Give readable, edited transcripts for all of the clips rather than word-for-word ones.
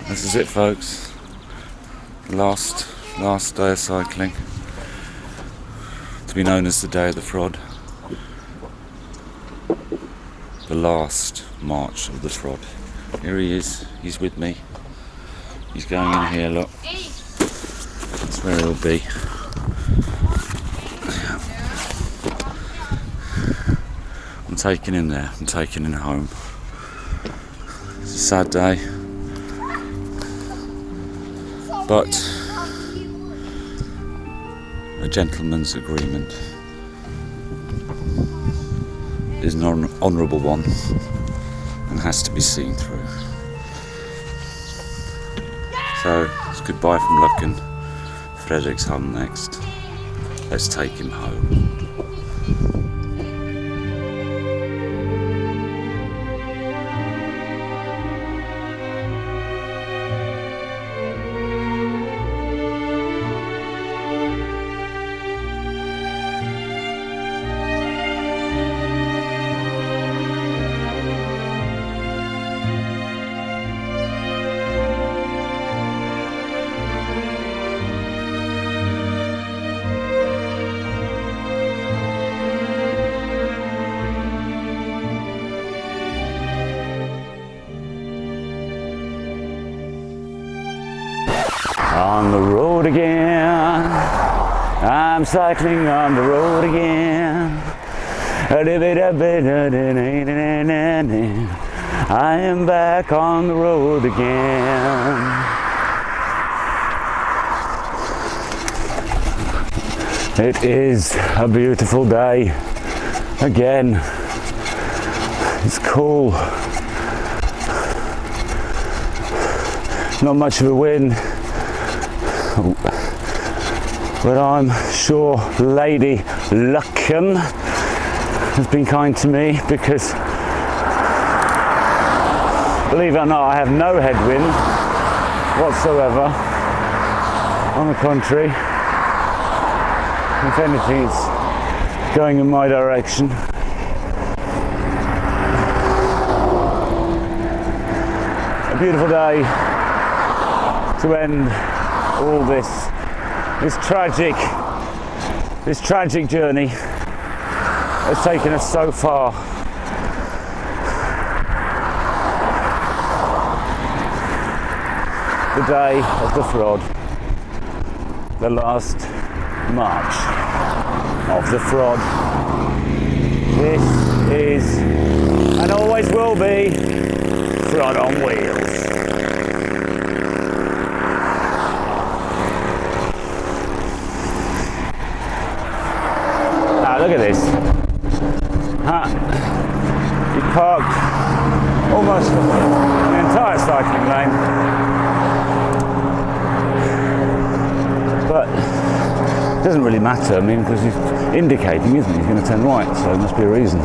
This is it, folks. Last day of cycling, to be known as the Day of the Frod. The last march of the Frod. Here he is, he's with me. He's going in here, look. That's where he'll be. I'm taking him there, I'm taking him home. It's a sad day, but a gentleman's agreement is an honourable one and has to be seen through. So it's goodbye from Lucken. Frederick's home next. Let's take him home. On the road again, I'm cycling on the road again. I am back on the road again. It is a beautiful day again. It's cool. Not much of a wind. But I'm sure Lady Lucken has been kind to me because, believe it or not, I have no headwind whatsoever. On the contrary, if anything, it's going in my direction. A beautiful day to end all this tragic journey has taken us so far. The day of the Frod, the last march of the Frod. This is, and always will be, Frod on wheels. Look at this. You parked almost an entire cycling lane, but it doesn't really matter. I mean, because he's indicating, isn't he? He's going to turn right, so there must be a reason.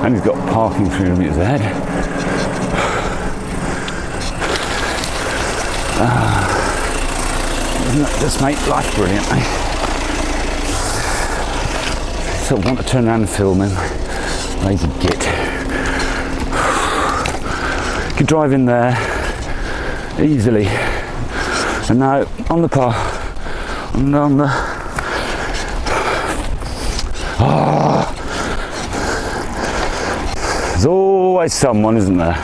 And he's got parking 300 metres ahead. Doesn't that just make life brilliant, eh? So I want to turn around and film him. Lazy git. You could drive in there easily. And now on the car, on the there's always someone, isn't there?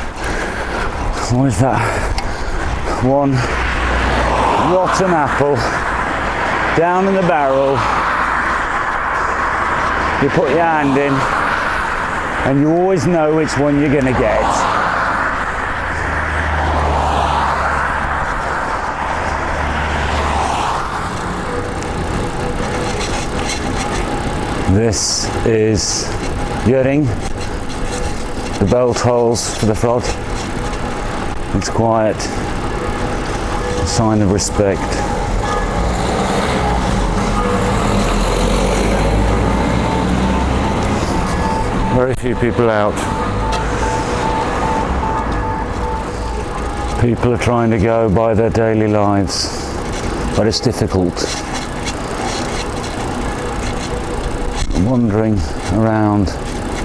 Always that one rotten apple down in the barrel. You put your hand in and you always know which one you're going to get. This is Göring, the belt holes for the Frod. It's quiet, a sign of respect. Very few people out. People are trying to go by their daily lives, but it's difficult. Wandering around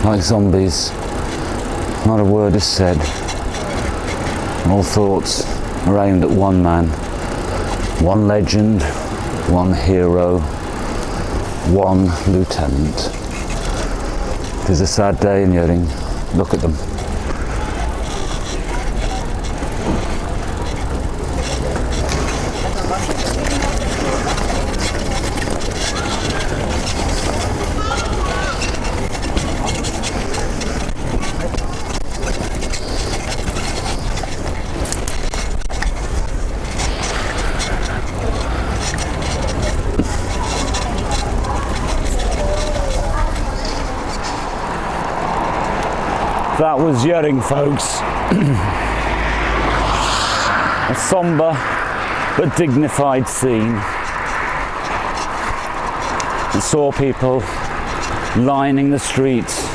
like zombies, not a word is said. All thoughts are aimed at one man, one legend, one hero, one lieutenant. It is a sad day in Yering. Look at them. That was Yering, folks. A sombre but dignified scene. We saw people lining the streets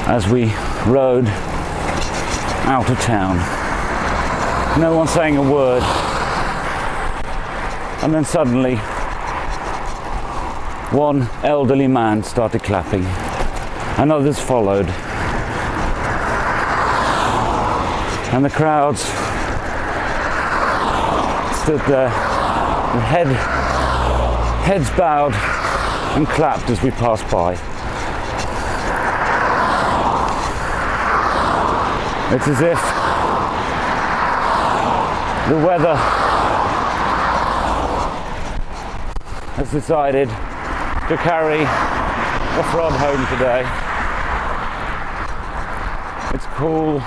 as we rode out of town. No one saying a word. And then suddenly, one elderly man started clapping, and others followed. And the crowds stood there with heads bowed and clapped as we passed by. It's as if the weather has decided to carry the Frod home today. It's cool,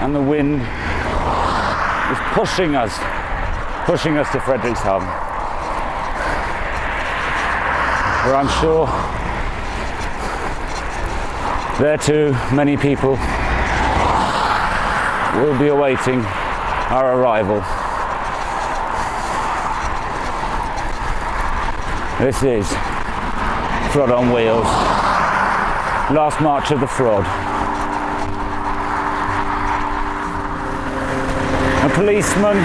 and the wind is pushing us to Frederikshavn, where I'm sure there too many people will be awaiting our arrival. This is Frod on wheels, last march of the Frod. A policeman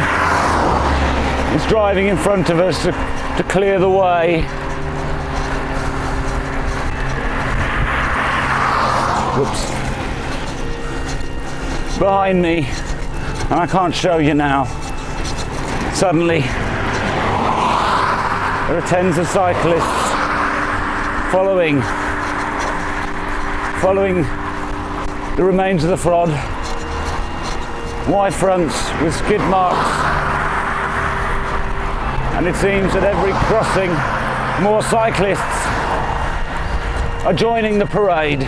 is driving in front of us to clear the way. Whoops. Behind me, and I can't show you now, suddenly there are tens of cyclists following the remains of the Frod. Wide fronts with skid marks, and it seems at every crossing more cyclists are joining the parade.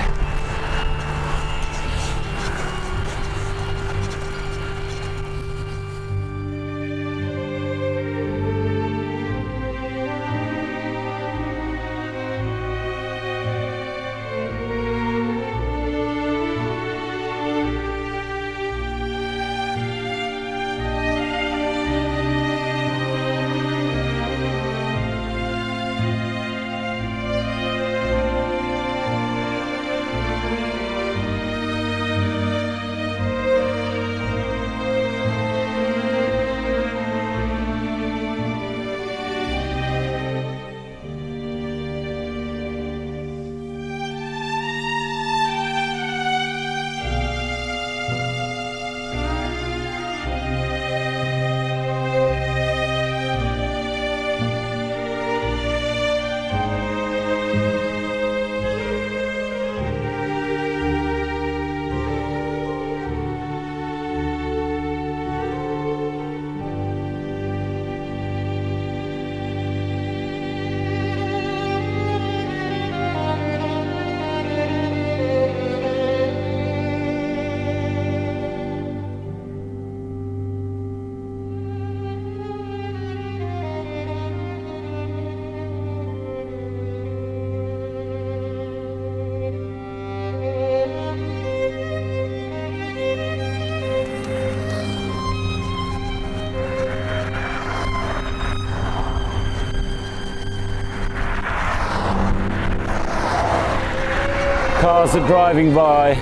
Cars are driving by,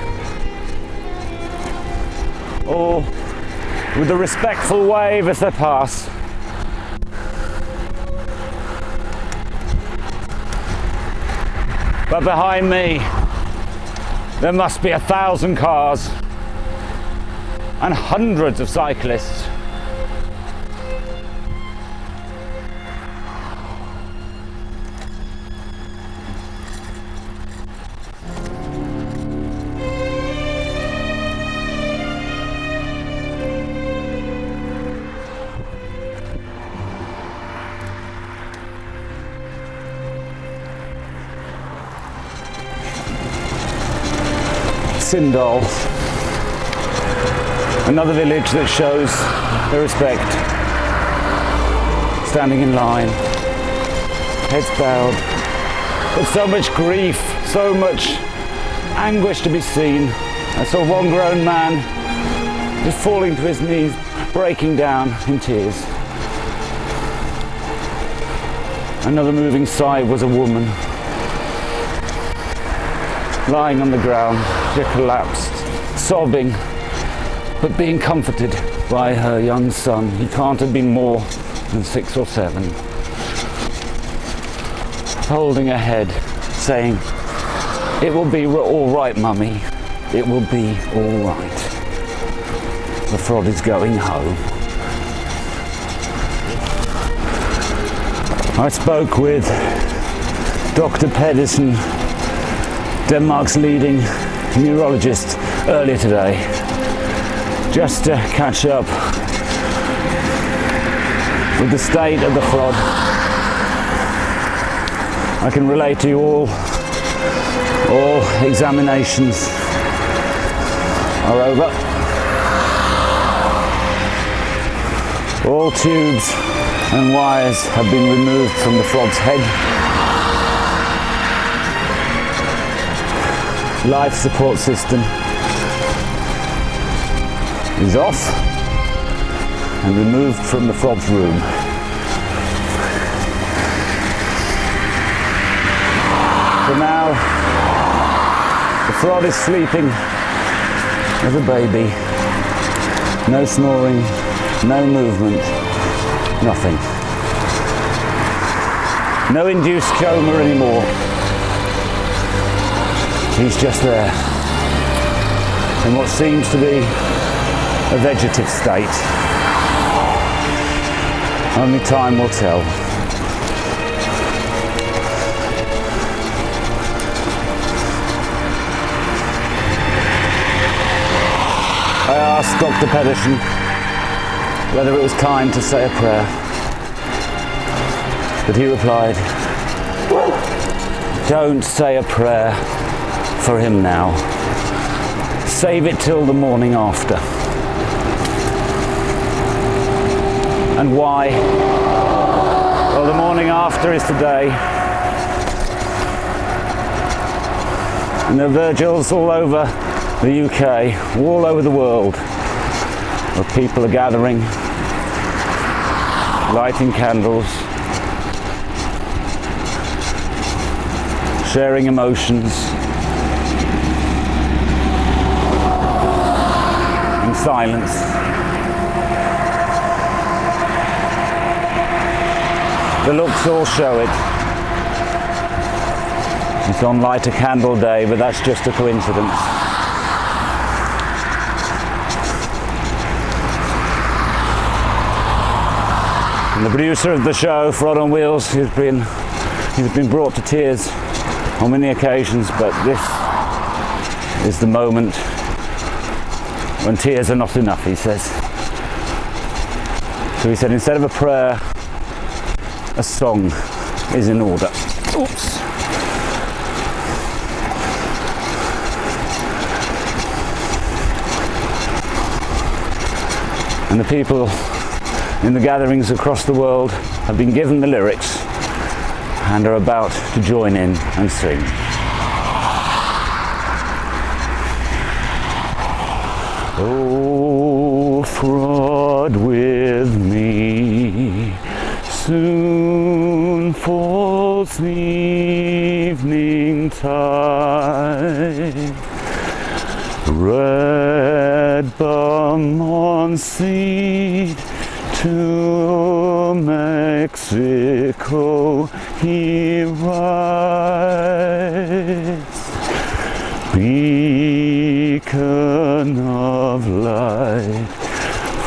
all with a respectful wave as they pass. But behind me, there must be 1,000 cars and hundreds of cyclists. Sindal, another village that shows the respect, standing in line, heads bowed, but so much grief, so much anguish to be seen. I saw one grown man just falling to his knees, breaking down in tears. Another moving sight was a woman lying on the ground. She collapsed, sobbing, but being comforted by her young son. He can't have been more than 6 or 7. Holding her head, saying, "It will be all right, Mummy. It will be all right. The Frod is going home." I spoke with Dr. Pedersen, Denmark's leading neurologist, earlier today, just to catch up with the state of the Frod. I can relate to you all examinations are over. All tubes and wires have been removed from the Frod's head. Life support system is off and removed from the Frod's room. For now, the Frod is sleeping as a baby. No snoring, no movement, nothing. No induced coma anymore. He's just there, in what seems to be a vegetative state. Only time will tell. I asked Dr. Pedersen whether it was time to say a prayer, but he replied, "Don't say a prayer for him now. Save it till the morning after." And why? Well, the morning after is today. And there are vigils all over the UK, all over the world, where people are gathering, lighting candles, sharing emotions, silence. The looks all show it. It's on Light a Candle Day, but that's just a coincidence. And the producer of the show, Frod on Wheels, he's been brought to tears on many occasions, but this is the moment when tears are not enough, he says. So he said, instead of a prayer, a song is in order. Oops. And the people in the gatherings across the world have been given the lyrics and are about to join in and sing. Oh, Frod with me, soon falls the evening tide. Red bum on seat to Mexico he rides, beacon of light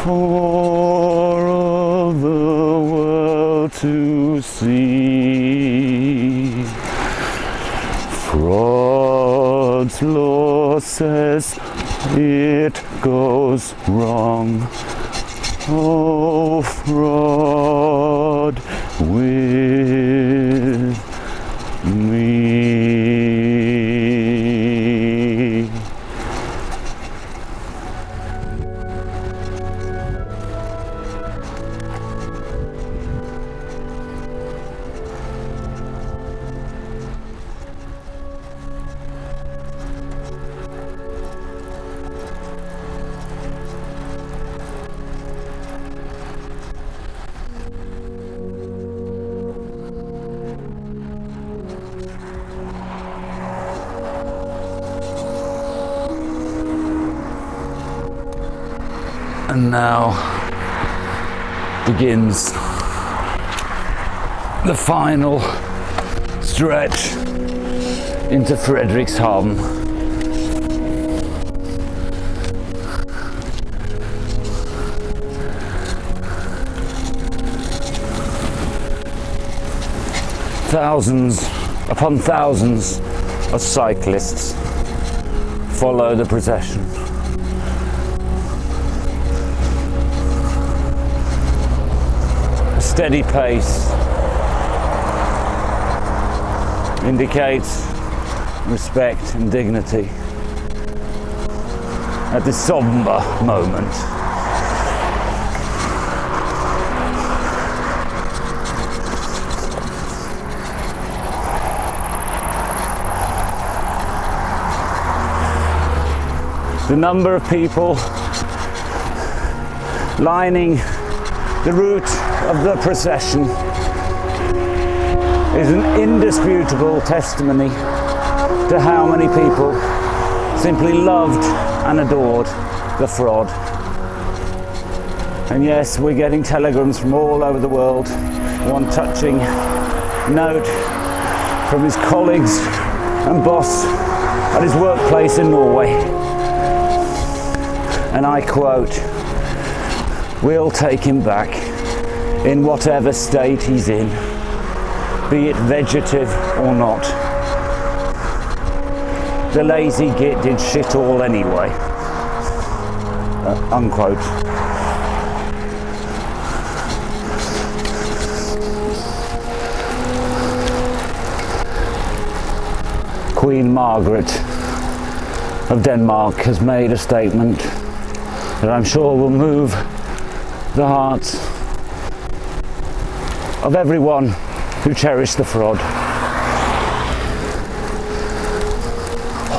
for all the world to see. Frod's law says it goes wrong. Oh, Frod with me. And now begins the final stretch into Frederikshavn. Thousands upon thousands of cyclists follow the procession. A steady pace indicates respect and dignity at this somber moment. The number of people lining the route of the procession is an indisputable testimony to how many people simply loved and adored the Frod. And yes, we're getting telegrams from all over the world. One touching note from his colleagues and boss at his workplace in Norway. And I quote, "We'll take him back in whatever state he's in, be it vegetative or not. The lazy git did shit all anyway." Unquote. Queen Margaret of Denmark has made a statement that I'm sure will move the hearts of everyone who cherished the Frod.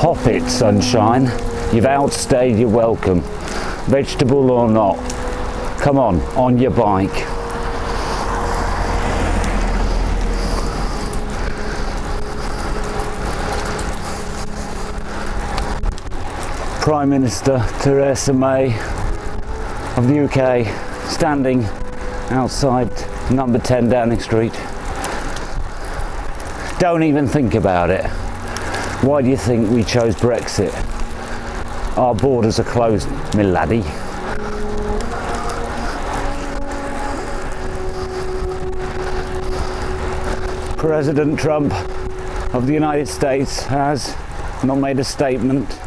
Hop it, sunshine. You've outstayed your welcome. Vegetable or not. Come on your bike. Prime Minister Theresa May of the UK standing outside number 10 Downing Street. Don't even think about it. Why do you think we chose Brexit? Our borders are closed, me laddie. President Trump of the United States has not made a statement,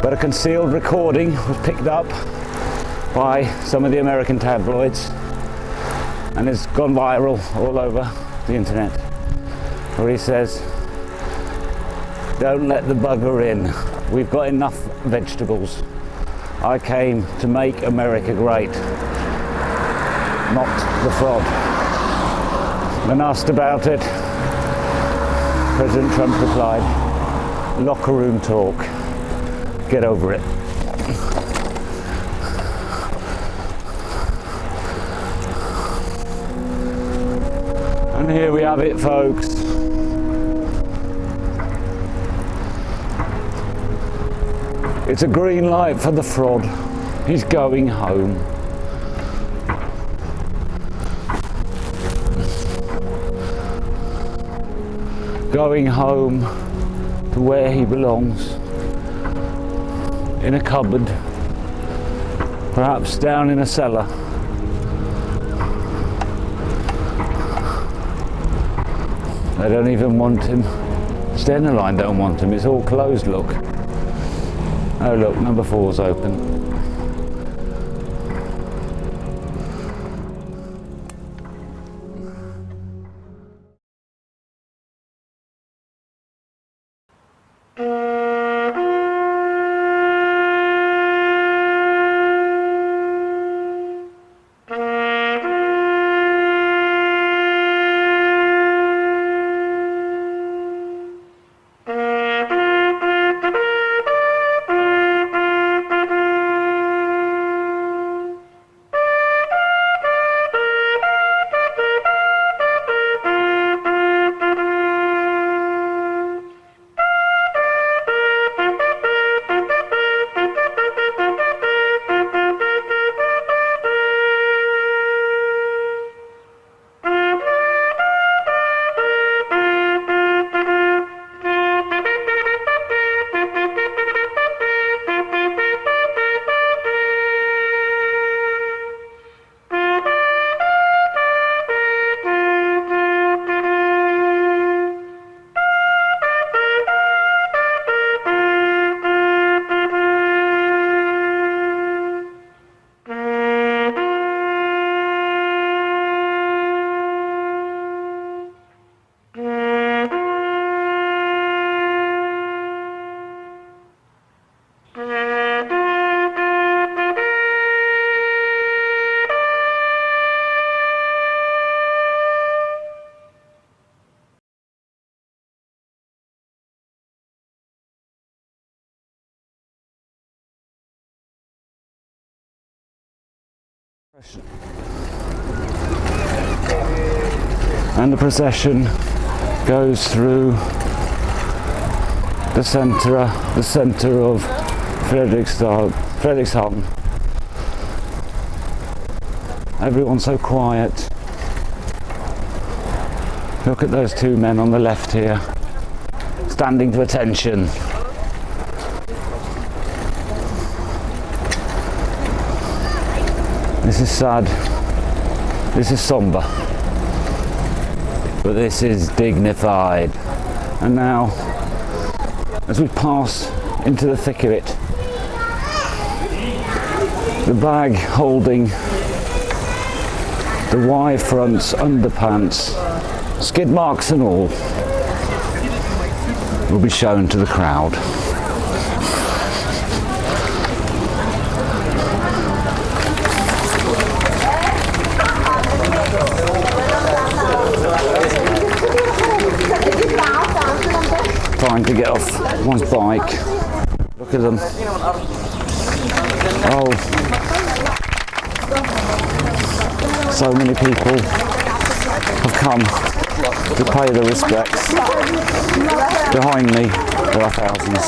but a concealed recording was picked up by some of the American tabloids and has gone viral all over the internet, where he says, "Don't let the bugger in. We've got enough vegetables. I came to make America great, not the Frod." When asked about it, President Trump replied, "Locker room talk. Get over it." And here we have it, folks. It's a green light for the Frod. He's going home. Going home to where he belongs. In a cupboard Perhaps down in a cellar. They don't even want him. Stena Line don't want him. It's all closed, look. Oh look, number 4's open. And the procession goes through the centre of Frederikshavn. Everyone's so quiet. Look at those two men on the left here, standing to attention. This is sad, this is sombre, but this is dignified. And now, as we pass into the thick of it, the bag holding the Y fronts, underpants, skid marks and all, will be shown to the crowd. Trying to get off one's bike. Look at them. Oh, so many people have come to pay their respects. Behind me there are thousands.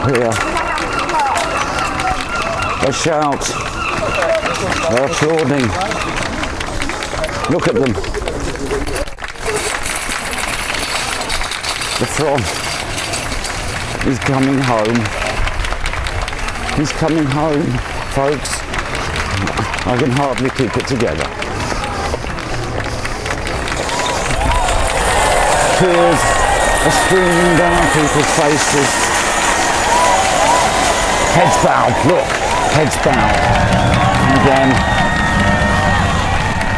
Here they shout, they're applauding. Look at them. The Frod is coming home. He's coming home, folks. I can hardly keep it together. Tears are streaming down people's faces. Heads bowed, look, heads bowed. And again,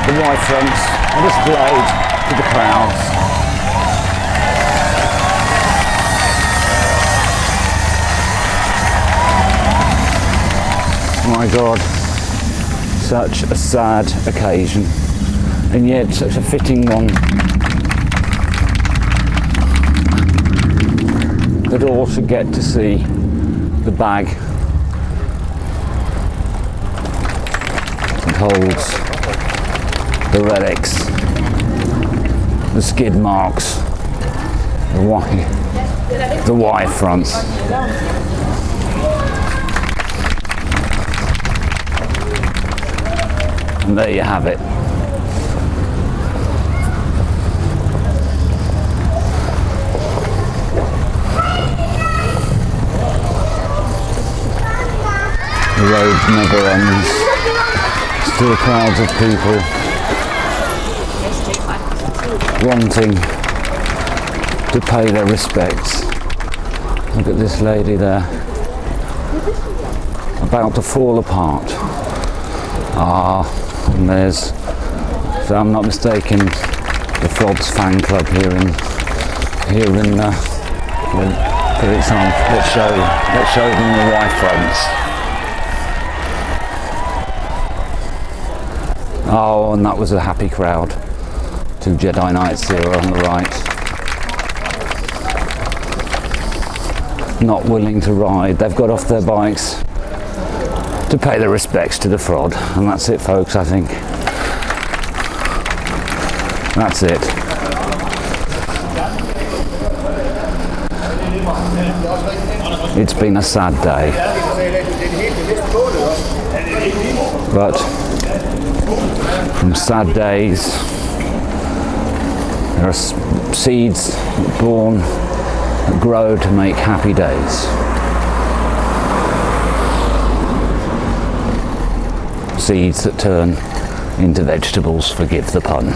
the white fronts are displayed to the crowds. My God, such a sad occasion, and yet such a fitting one, that all should get to see the bag that holds the relics, the skid marks, the Y fronts. And there you have it. The road never ends. Still crowds of people wanting to pay their respects. Look at this lady there, about to fall apart. And there's, if I'm not mistaken, the Frod's fan club here in put it on. Let's show them the Y fronts. Oh, and that was a happy crowd. 2 Jedi Knights here on the right. Not willing to ride. They've got off their bikes to pay their respects to the Frod. And that's it, folks, I think. That's it. It's been a sad day. But from sad days, there are seeds born that grow to make happy days. Seeds that turn into vegetables, forgive the pun.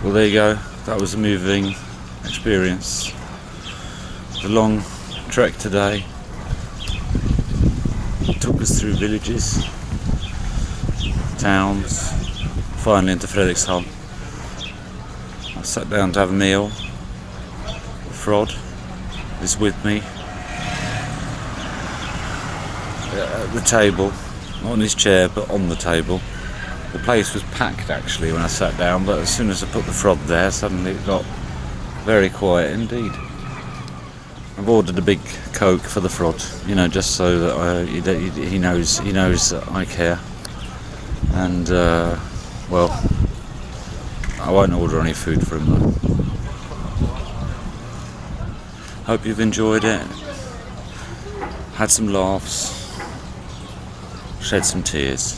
Well, there you go. That was a moving experience. The long trek today took us through villages, towns, finally into Fredrikshavn. I sat down to have a meal. Frod is with me at the table, not on his chair but on the table. The place was packed actually when I sat down, but as soon as I put the Frod there, suddenly it got very quiet indeed. I've ordered a big Coke for the Frod, you know, just so that he knows that I care. And well, I won't order any food for him though. Hope you've enjoyed it. Had some laughs, shed some tears.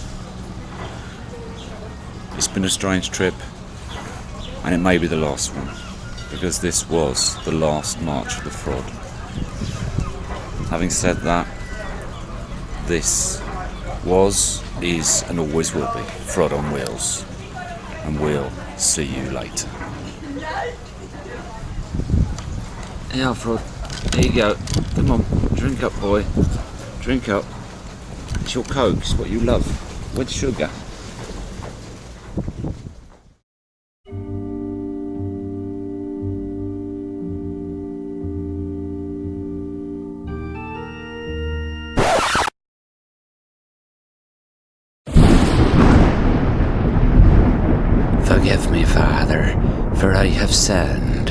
It's been a strange trip, and it may be the last one, because this was the last march of the Frod. Having said that, this was, is, and always will be Frod on wheels, and we'll see you later. Yeah, Frod, here you go. Come on, drink up, boy. Drink up. It's your Coke, it's what you love, with sugar. Forgive me, Father, for I have sinned.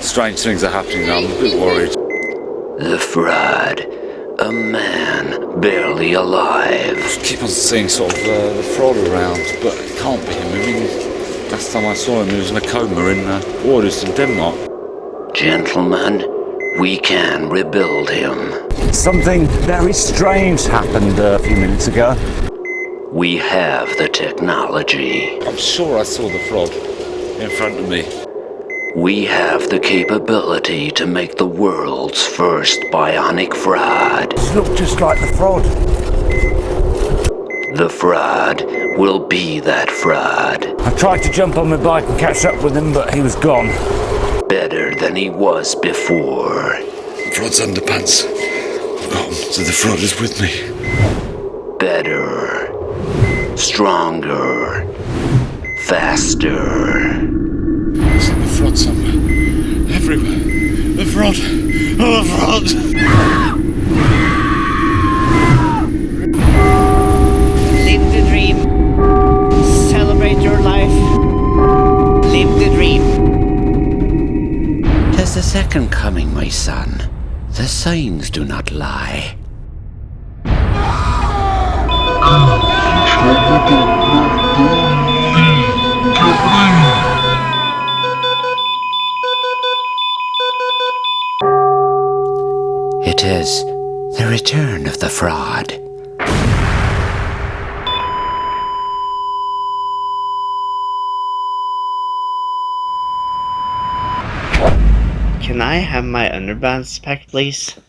Strange things are happening now, I'm a bit worried. The Frod, a man barely alive. I keep on seeing sort of the Frod around, but it can't be him. I mean, last time I saw him, he was in a coma in waters in Denmark. Gentlemen, we can rebuild him. Something very strange happened a few minutes ago. We have the technology. I'm sure I saw the Frod in front of me. We have the capability to make the world's first bionic Frod. Look just like the Frod. The Frod will be that Frod. I tried to jump on my bike and catch up with him, but he was gone. Better than he was before. Frod's underpants. I've got him, so the Frod is with me. Better. Stronger. Faster. There's the Frod somewhere. Everywhere. The Frod. Oh, the Frod! Live the dream. Celebrate your life. Live the dream. 'Tis the second coming, my son. The signs do not lie. It is the return of the Frod. Can I have my underpants pack, please?